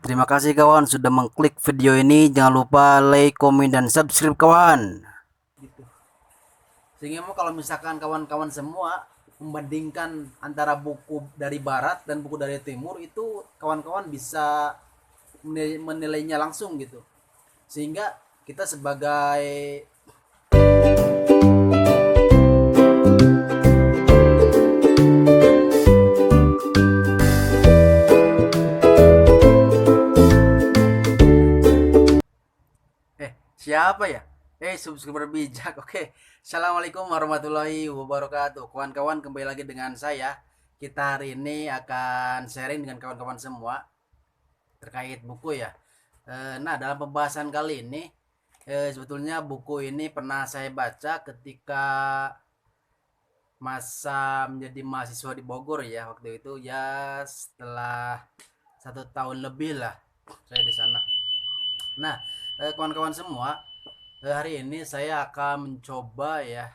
Terima kasih kawan sudah mengklik video ini. Jangan lupa like, komen, dan subscribe kawan. Gitu. Sehingga kalau misalkan kawan-kawan semua membandingkan antara buku dari barat dan buku dari timur, itu kawan-kawan bisa menilainya langsung gitu. Sehingga kita sebagai siapa ya? Subscriber bijak. Oke. Assalamualaikum warahmatullahi wabarakatuh. Kawan-kawan, kembali lagi dengan saya. Kita hari ini akan sharing dengan kawan-kawan semua terkait buku ya. Nah, dalam pembahasan kali ini sebetulnya buku ini pernah saya baca ketika masa menjadi mahasiswa di Bogor ya. Waktu itu ya setelah 1 tahun lebih lah saya di sana. Nah, kawan-kawan semua, hari ini saya akan mencoba ya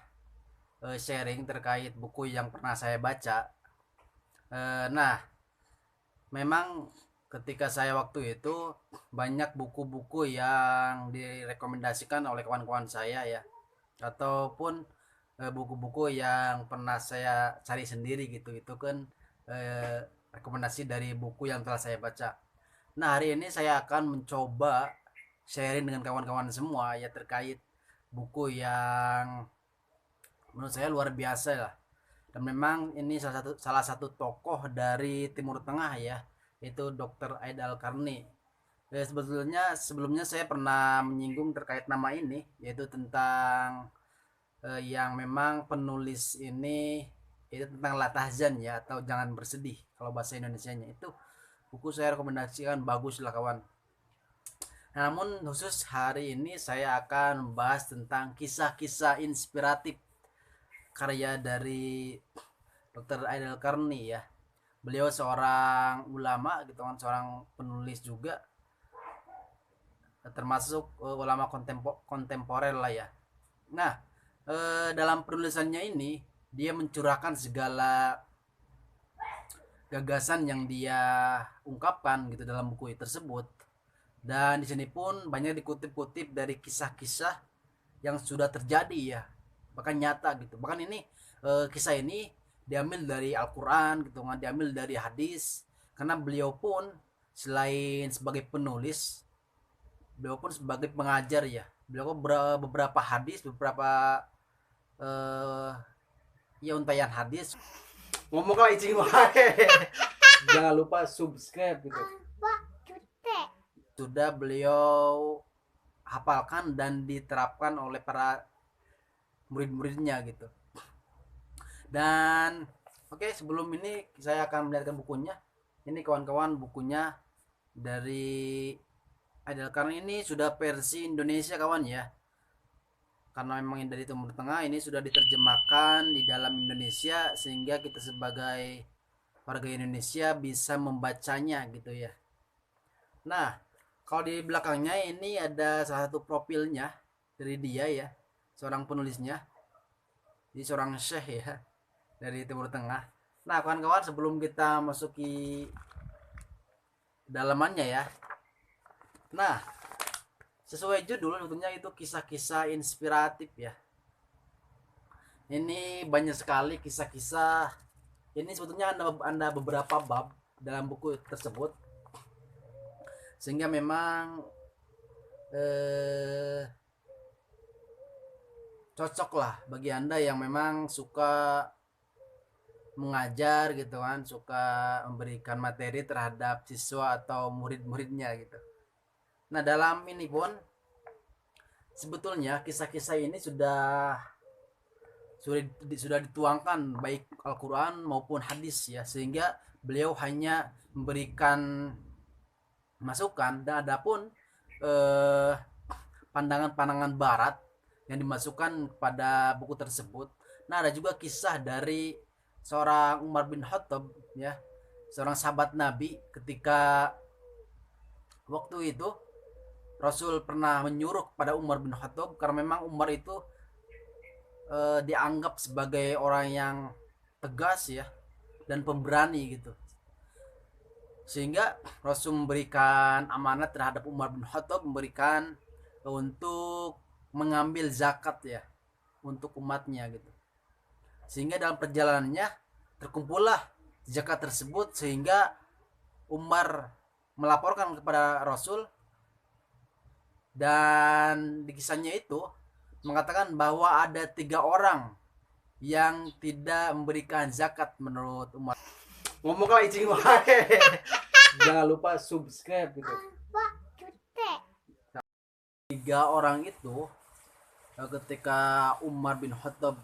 sharing terkait buku yang pernah saya baca. Nah, memang ketika saya waktu itu banyak buku-buku yang direkomendasikan oleh kawan-kawan saya ya, ataupun buku-buku yang pernah saya cari sendiri gitu. Itu kan rekomendasi dari buku yang telah saya baca. Nah, hari ini saya akan mencoba sharing dengan kawan-kawan semua ya terkait buku yang menurut saya luar biasa lah. Dan memang ini salah satu tokoh dari Timur Tengah ya, yaitu Dr. Aid Al-Karni. Sebetulnya sebelumnya saya pernah menyinggung terkait nama ini, yaitu tentang yang memang penulis ini itu tentang Latahzan ya, atau Jangan Bersedih kalau bahasa Indonesianya. Itu buku saya rekomendasikan, bagus lah kawan. Namun khusus hari ini saya akan membahas tentang kisah-kisah inspiratif karya dari Dr. Aidil Karni ya. Beliau seorang ulama gitu kan, seorang penulis juga, termasuk ulama kontemporer lah ya. Nah, dalam penulisannya ini dia mencurahkan segala gagasan yang dia ungkapkan gitu dalam buku tersebut. Dan di sini pun banyak dikutip-kutip dari kisah-kisah yang sudah terjadi ya, bahkan nyata gitu. Bahkan ini kisah ini diambil dari Al-Quran gitu kan, diambil dari hadis, karena beliau pun selain sebagai penulis, beliau pun sebagai pengajar ya. Beliau beberapa hadis, beberapa ya untayan hadis. Ngomong lah icing wae. Jangan lupa subscribe gitu. Sudah beliau hafalkan dan diterapkan oleh para murid-muridnya gitu. Dan oke, sebelum ini saya akan melihatkan bukunya. Ini kawan-kawan, bukunya dari Aidil Karni ini sudah versi Indonesia kawan ya, karena memang dari Timur Tengah, ini sudah diterjemahkan di dalam Indonesia sehingga kita sebagai warga Indonesia bisa membacanya gitu ya. Nah, kalau di belakangnya ini ada salah satu profilnya dari dia ya, seorang penulisnya. Jadi seorang syekh ya dari Timur Tengah. Nah, kawan-kawan, sebelum kita masuki dalamannya ya. Nah, sesuai judul sebetulnya itu kisah-kisah inspiratif ya. Ini banyak sekali kisah-kisah. Ini sebetulnya ada beberapa bab dalam buku tersebut, sehingga memang cocok lah bagi anda yang memang suka mengajar gitu kan, suka memberikan materi terhadap siswa atau murid-muridnya gitu. Nah, dalam ini pun sebetulnya kisah-kisah ini sudah dituangkan baik Al-Quran maupun hadis ya, sehingga beliau hanya memberikan masukan, dan adapun pandangan-pandangan barat yang dimasukkan pada buku tersebut. Nah, ada juga kisah dari seorang Umar bin Khattab ya, seorang sahabat Nabi, ketika waktu itu Rasul pernah menyuruh kepada Umar bin Khattab, karena memang Umar itu dianggap sebagai orang yang tegas ya dan pemberani gitu. Sehingga Rasul memberikan amanat terhadap Umar bin Khattab, memberikan untuk mengambil zakat ya untuk umatnya gitu. Sehingga dalam perjalanannya terkumpullah zakat tersebut, sehingga Umar melaporkan kepada Rasul, dan di kisahnya itu mengatakan bahwa ada 3 orang yang tidak memberikan zakat menurut Umar. Ngomong lah icing wae. Jangan lupa subscribe gitu. 3 orang itu ketika Umar bin Khattab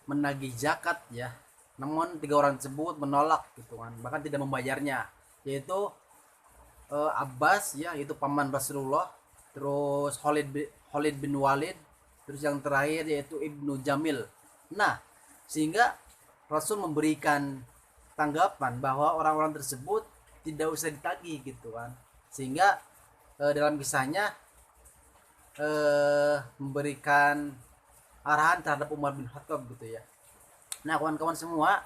menagih zakat ya, namun 3 orang tersebut menolak gitu kan, bahkan tidak membayarnya, yaitu Abbas ya, itu paman Rasulullah, terus Khalid bin Walid, terus yang terakhir yaitu Ibnu Jamil. Nah, sehingga Rasul memberikan tanggapan bahwa orang-orang tersebut tidak usah ditagih gitu kan, sehingga dalam kisahnya memberikan arahan terhadap Umar bin Khattab gitu ya. Nah, kawan-kawan semua,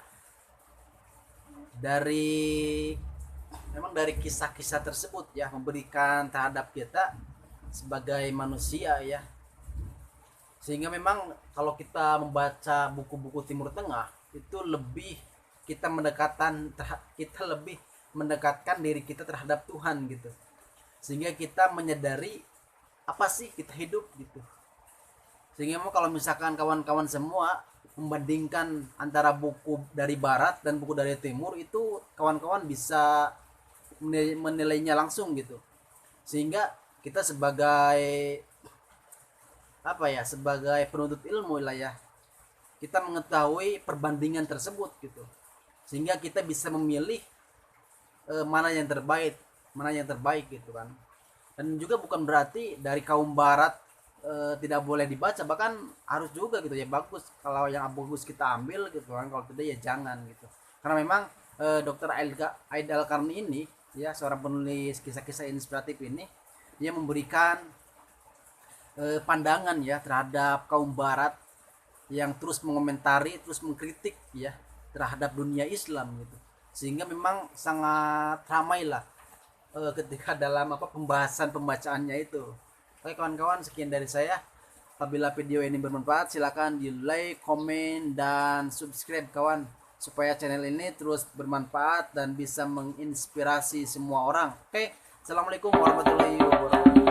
memang dari kisah-kisah tersebut ya memberikan terhadap kita sebagai manusia ya, sehingga memang kalau kita membaca buku-buku Timur Tengah itu lebih kita lebih mendekatkan diri kita terhadap Tuhan gitu, sehingga kita menyadari apa sih kita hidup gitu. Sehingga memang kalau misalkan kawan-kawan semua membandingkan antara buku dari barat dan buku dari timur, itu kawan-kawan bisa menilainya langsung gitu. Sehingga kita sebagai sebagai penuntut ilmu lah ya, kita mengetahui perbandingan tersebut gitu, sehingga kita bisa memilih mana yang terbaik gitu kan. Dan juga bukan berarti dari kaum barat tidak boleh dibaca, bahkan harus juga gitu ya, bagus kalau yang bagus kita ambil gitu kan, kalau tidak ya jangan gitu. Karena memang Dr. Aid Al-Qarni ini ya, seorang penulis kisah-kisah inspiratif ini, dia memberikan pandangan ya terhadap kaum barat yang terus mengomentari, terus mengkritik ya terhadap dunia Islam gitu, sehingga memang sangat ramai lah ketika dalam pembahasan pembacaannya itu. Oke kawan-kawan, sekian dari saya. Apabila video ini bermanfaat, silakan di like, komen, dan subscribe kawan, supaya channel ini terus bermanfaat dan bisa menginspirasi semua orang. Oke, assalamualaikum warahmatullahi wabarakatuh.